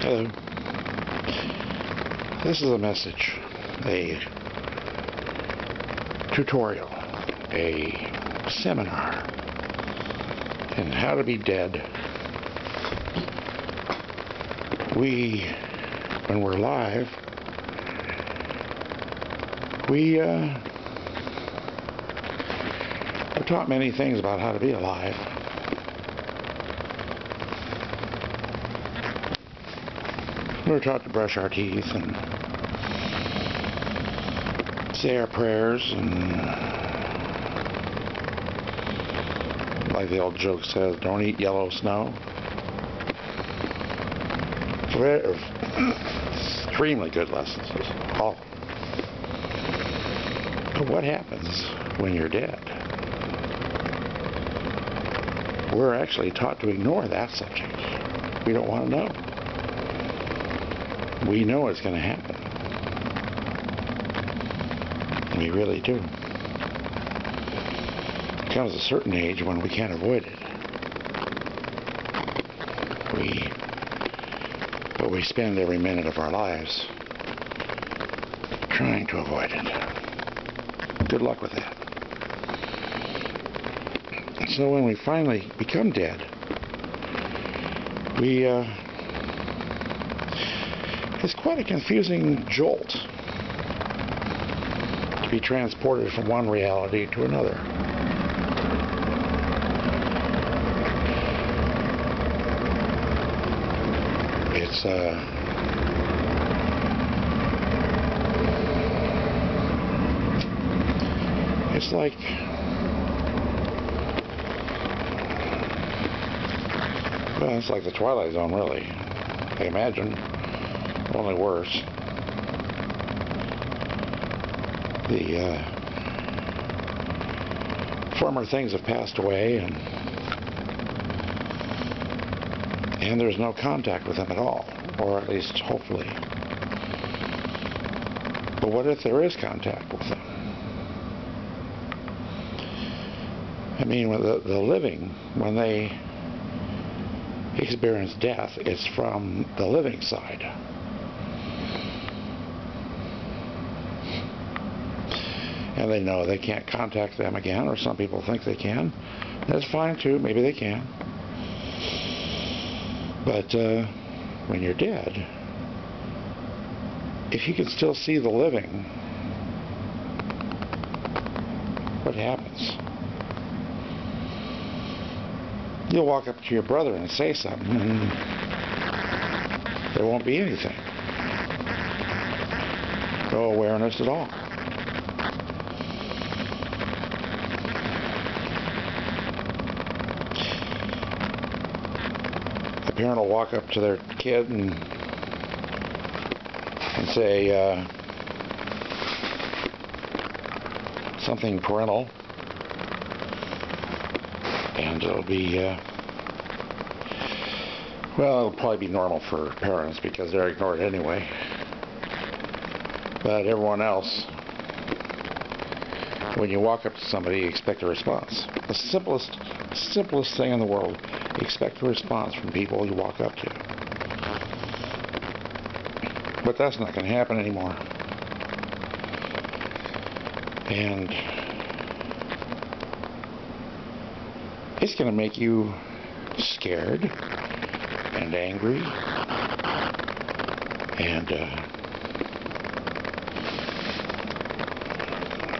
Hello. This is a message, a tutorial, a seminar in how to be dead. When we're alive, we're taught many things about how to be alive. We're taught to brush our teeth and say our prayers, and like the old joke says, don't eat yellow snow. Extremely good lessons, all. But what happens when you're dead? We're actually taught to ignore that subject. We don't want to know. We know it's going to happen. We really do. There comes a certain age when we can't avoid it. But we spend every minute of our lives trying to avoid it. Good luck with that. So when we finally become dead, it's quite a confusing jolt to be transported from one reality to another. It's like it's like the Twilight Zone, really. I imagine, only worse. The former things have passed away, and there's no contact with them at all, or at least hopefully. But what if there is contact with them? I mean, the living, when they experience death, it's from the living side. And they know they can't contact them again, or some people think they can. That's fine too, maybe they can. But when you're dead, if you can still see the living, what happens? You'll walk up to your brother and say something, and there won't be anything. No awareness at all. A parent will walk up to their kid and say something parental, and it'll be it'll probably be normal for parents because they're ignored anyway, but everyone else, when you walk up to somebody, you expect a response. The simplest thing in the world, you expect a response from people you walk up to. But that's not going to happen anymore. And it's going to make you scared and angry and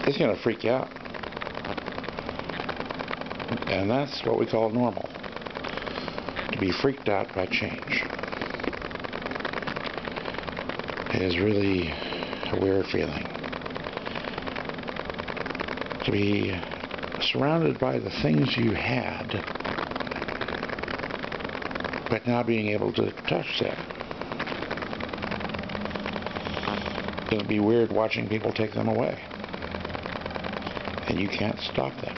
it's going to freak you out. And that's what we call normal. To be freaked out by change is really a weird feeling. To be surrounded by the things you had, but now being able to touch them. It'll be weird watching people take them away, and you can't stop them.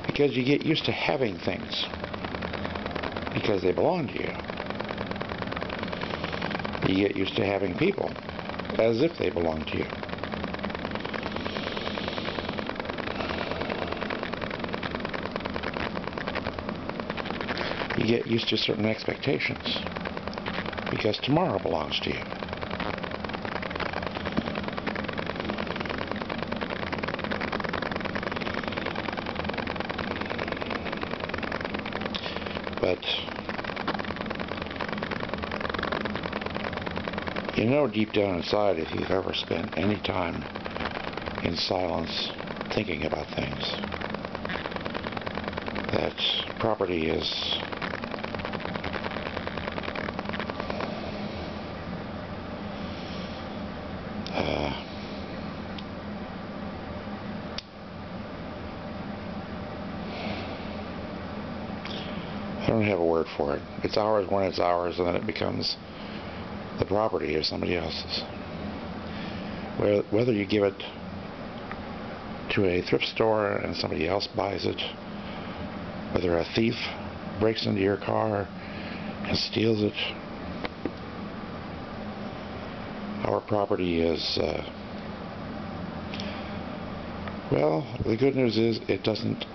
Because you get used to having things because they belong to you. You get used to having people as if they belong to you. You get used to certain expectations because tomorrow belongs to you. But you know deep down inside, if you've ever spent any time in silence thinking about things, that property is I don't have a word for it. It's ours when it's ours, and then it becomes the property of somebody else's. Whether you give it to a thrift store and somebody else buys it, whether a thief breaks into your car and steals it, our property is, well, the good news is it doesn't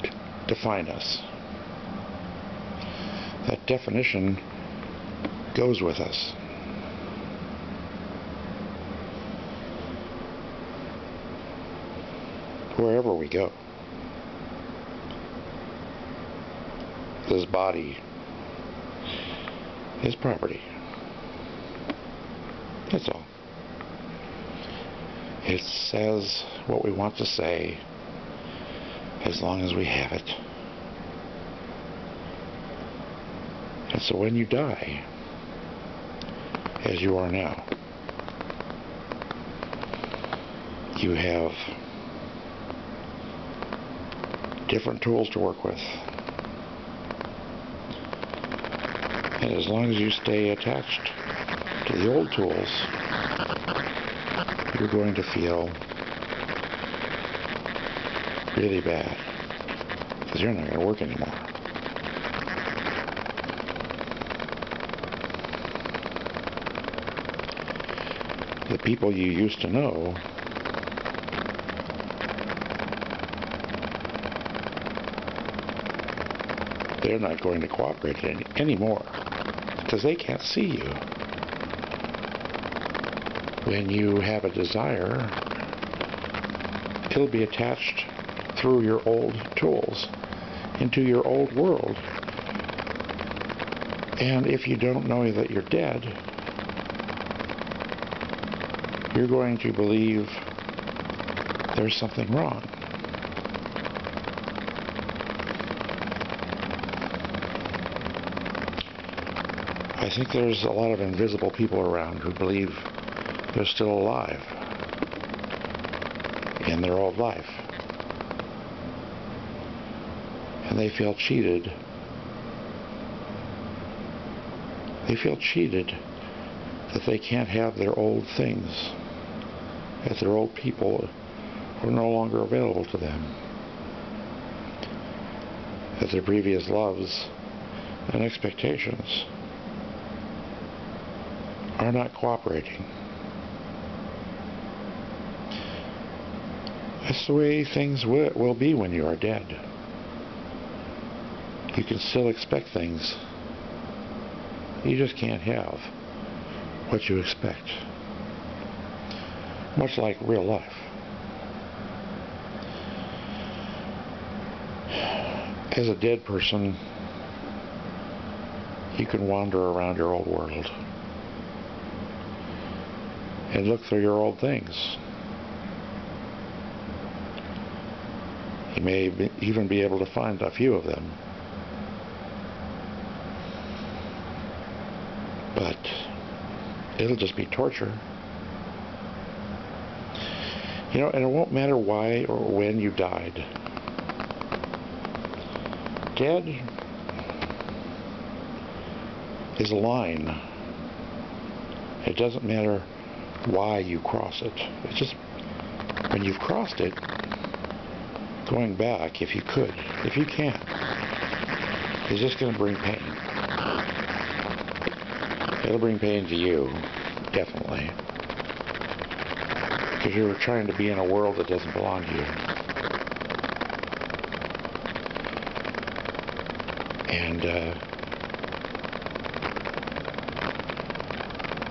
define us. That definition goes with us. Wherever we go. This body is property. That's all. It says what we want to say as long as we have it. And so when you die, as you are now, you have different tools to work with. And as long as you stay attached to the old tools, you're going to feel really bad because you're not going to work anymore. The people you used to know they're not going to cooperate anymore because they can't see you. When you have a desire, it'll be attached through your old tools into your old world. And if you don't know that you're dead, you're going to believe there's something wrong. I think there's a lot of invisible people around who believe they're still alive in their old life. And they feel cheated. They feel cheated that they can't have their old things, that their old people are no longer available to them, that their previous loves and expectations are not cooperating. That's the way things will be when you are dead. You can still expect things. You just can't have what you expect. Much like real life. As a dead person, you can wander around your old world and look through your old things. You may even be able to find a few of them. But it'll just be torture. You know, and it won't matter why or when you died. Dead is a line. It doesn't matter why you cross it. It's just when you've crossed it, going back, if you could, if you can, is just going to bring pain. It'll bring pain to you, definitely. Because you're trying to be in a world that doesn't belong to you. And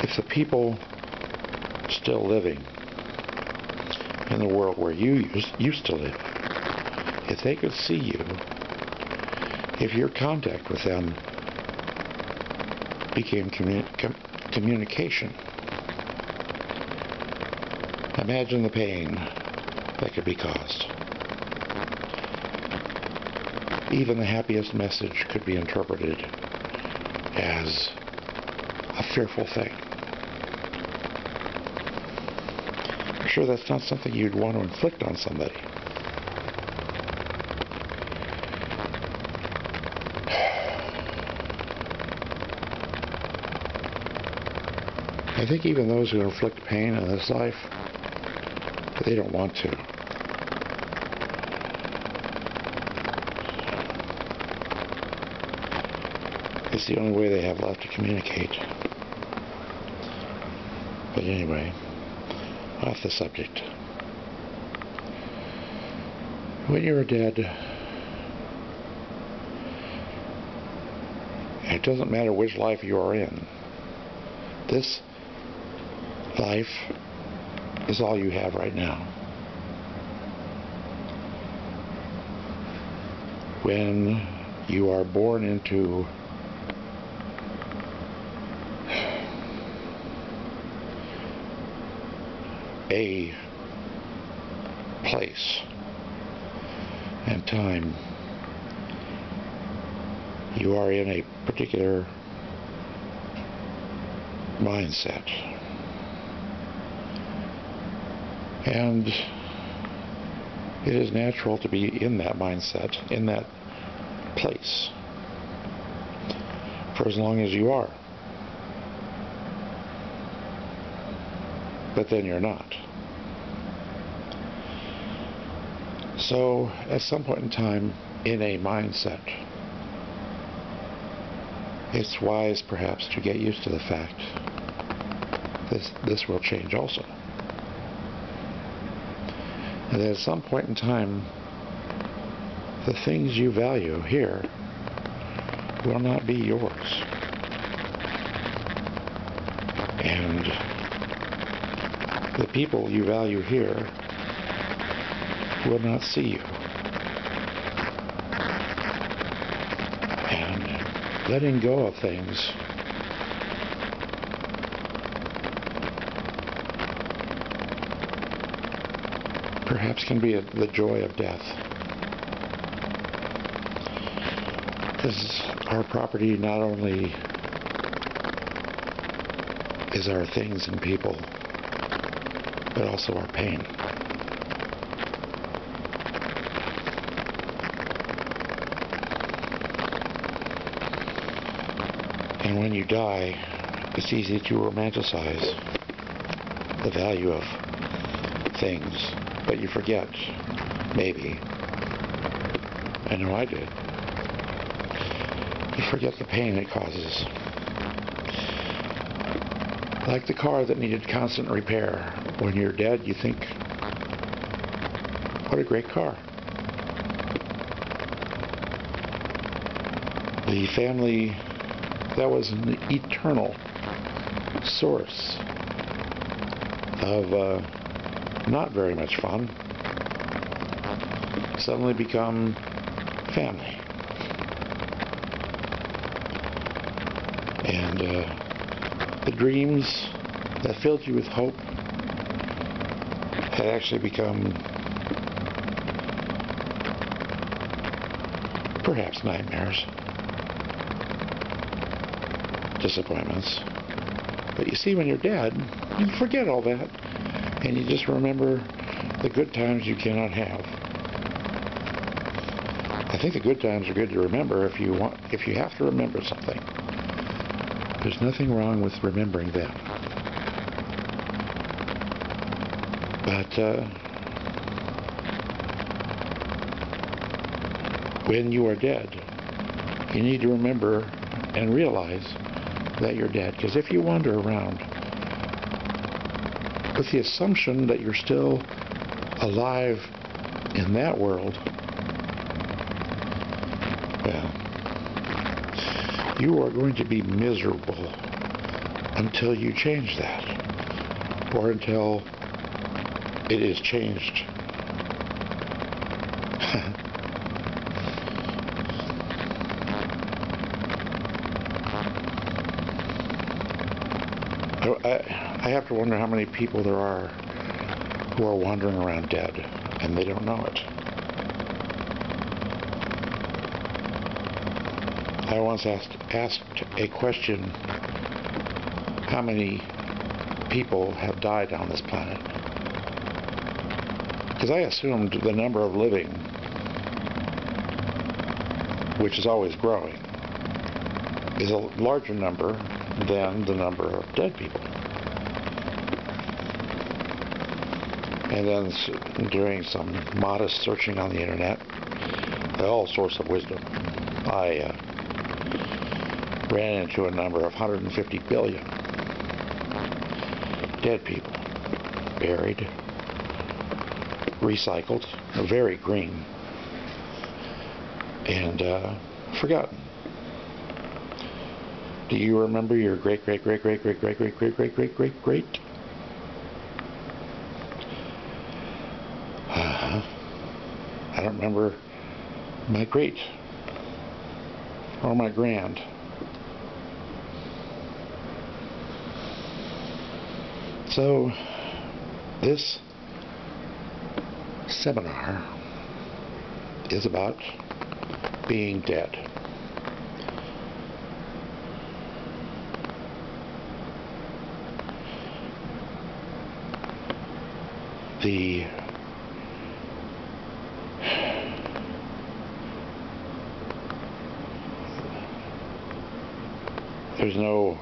if the people still living in the world where you used to live, if they could see you, if your contact with them became communication, imagine the pain that could be caused. Even the happiest message could be interpreted as a fearful thing. I'm sure that's not something you'd want to inflict on somebody. I think even those who inflict pain in this life, they don't want to. It's the only way they have left to communicate. But anyway, off the subject. When you're dead, it doesn't matter which life you are in. This life is all you have right now. When you are born into a place and time, you are in a particular mindset. And it is natural to be in that mindset, in that place, for as long as you are. But then you're not. So, at some point in time, in a mindset, it's wise perhaps to get used to the fact this will change also. And at some point in time, the things you value here will not be yours. And the people you value here will not see you. And letting go of things perhaps can be the joy of death. Because our property not only is our things and people, but also our pain. And when you die, it's easy to romanticize the value of things, but you forget, maybe, I know I did, you forget the pain it causes. Like the car that needed constant repair. When you're dead, you think, what a great car. The family, that was an eternal source of not very much fun, suddenly become family. And the dreams that filled you with hope had actually become perhaps nightmares, disappointments. But you see, when you're dead, you forget all that, and you just remember the good times you cannot have. I think the good times are good to remember if you have to remember something. There's nothing wrong with remembering them. But when you are dead, you need to remember and realize that you're dead. Because if you wander around with the assumption that you're still alive in that world, well, you are going to be miserable until you change that, or until it is changed. I have to wonder how many people there are who are wandering around dead and they don't know it. I once asked a question: how many people have died on this planet? Because I assumed the number of living, which is always growing, is a larger number than the number of dead people. And then doing some modest searching on the internet, all sorts of wisdom, I ran into a number of 150 billion dead people, buried, recycled, very green, and forgotten. Do you remember your great? I don't remember my great or my grand. So this seminar is about being dead. There's no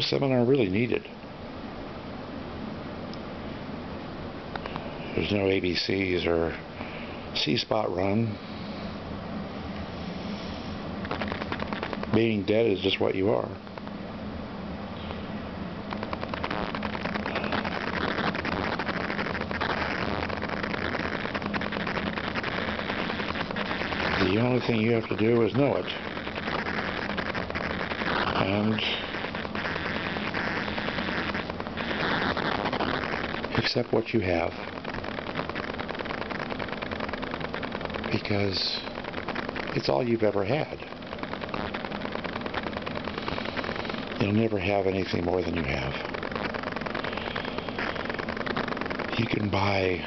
seminar really needed. There's no ABCs or C-spot run. Being dead is just what you are. The only thing you have to do is know it and accept what you have, because it's all you've ever had. You'll never have anything more than you have. You can buy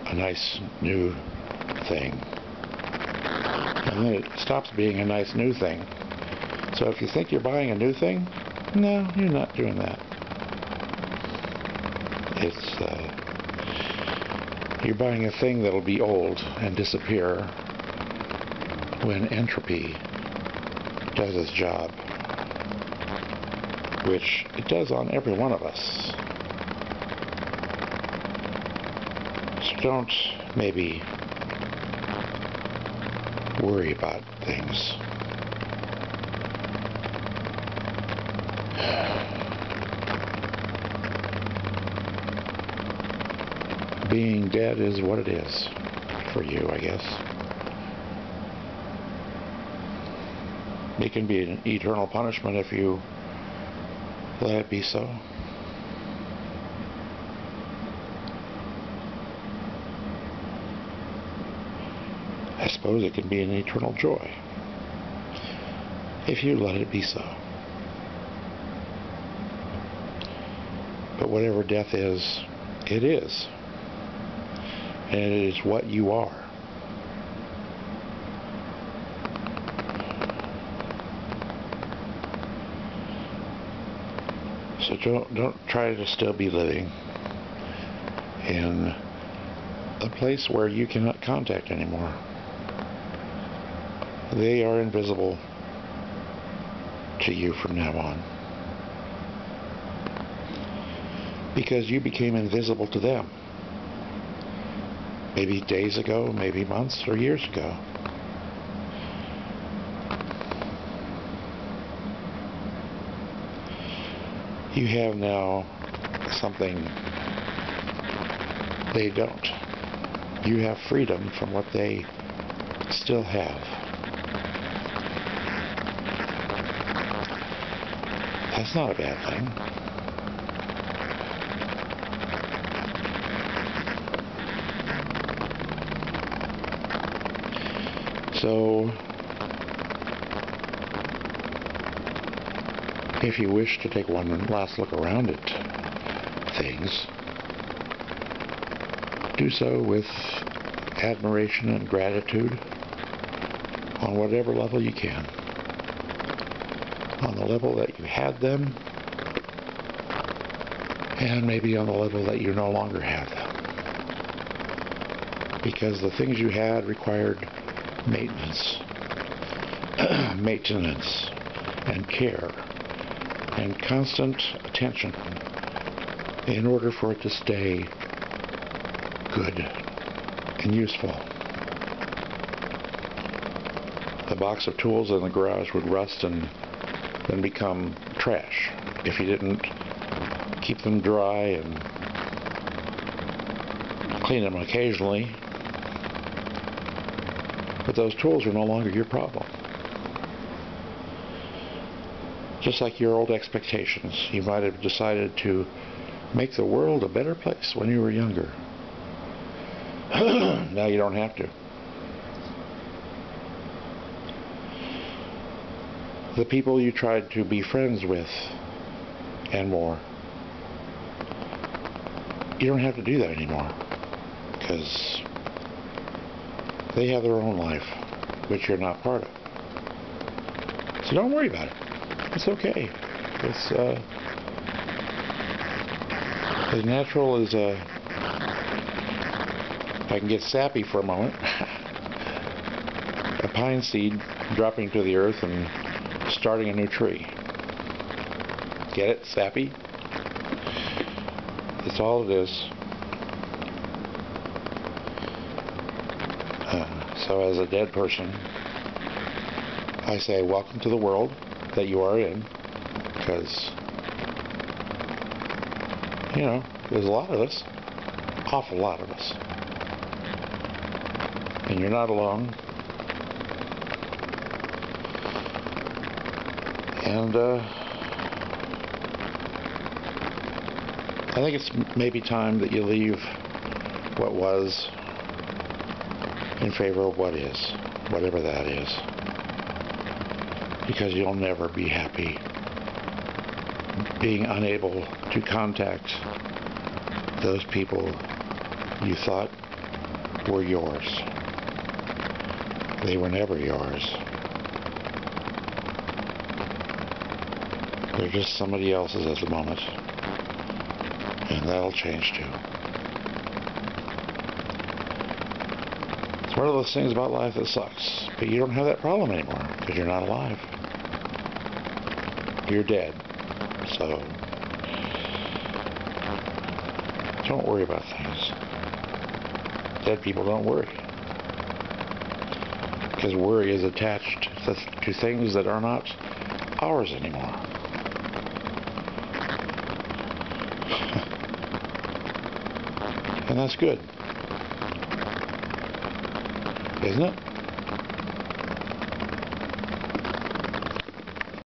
a nice new thing, and then it stops being a nice new thing. So if you think you're buying a new thing, no, you're not doing that. You're buying a thing that'll be old and disappear when entropy does its job, which it does on every one of us. So don't maybe worry about things. Being dead is what it is for you, I guess. It can be an eternal punishment if you let it be so. I suppose it can be an eternal joy if you let it be so. But whatever death is, it is. And it is what you are. So don't try to still be living in a place where you cannot contact anymore. They are invisible to you from now on, because you became invisible to them. Maybe days ago, maybe months or years ago. You have now something they don't. You have freedom from what they still have. That's not a bad thing. So, if you wish to take one last look around at things, do so with admiration and gratitude on whatever level you can. On the level that you had them, and maybe on the level that you no longer have them. Because the things you had required maintenance, and care, and constant attention in order for it to stay good and useful. The box of tools in the garage would rust and then become trash if you didn't keep them dry and clean them occasionally. But those tools are no longer your problem. Just like your old expectations, you might have decided to make the world a better place when you were younger. Now you don't have to. The people you tried to be friends with and more, you don't have to do that anymore, because they have their own life, which you're not part of. So don't worry about it. It's okay. It's as natural as if I can get sappy for a moment, a pine seed dropping to the earth and starting a new tree. Get it? Sappy? That's all it is. So as a dead person, I say welcome to the world that you are in, because, you know, there's a lot of us, awful lot of us, and you're not alone. And I think it's maybe time that you leave what was in favor of what is, whatever that is, because you'll never be happy being unable to contact those people you thought were yours. They were never yours. They're just somebody else's at the moment, and that'll change too. It's one of those things about life that sucks, but you don't have that problem anymore because you're not alive. You're dead. So don't worry about things. Dead people don't worry, because worry is attached to things that are not ours anymore. And that's good, isn't it?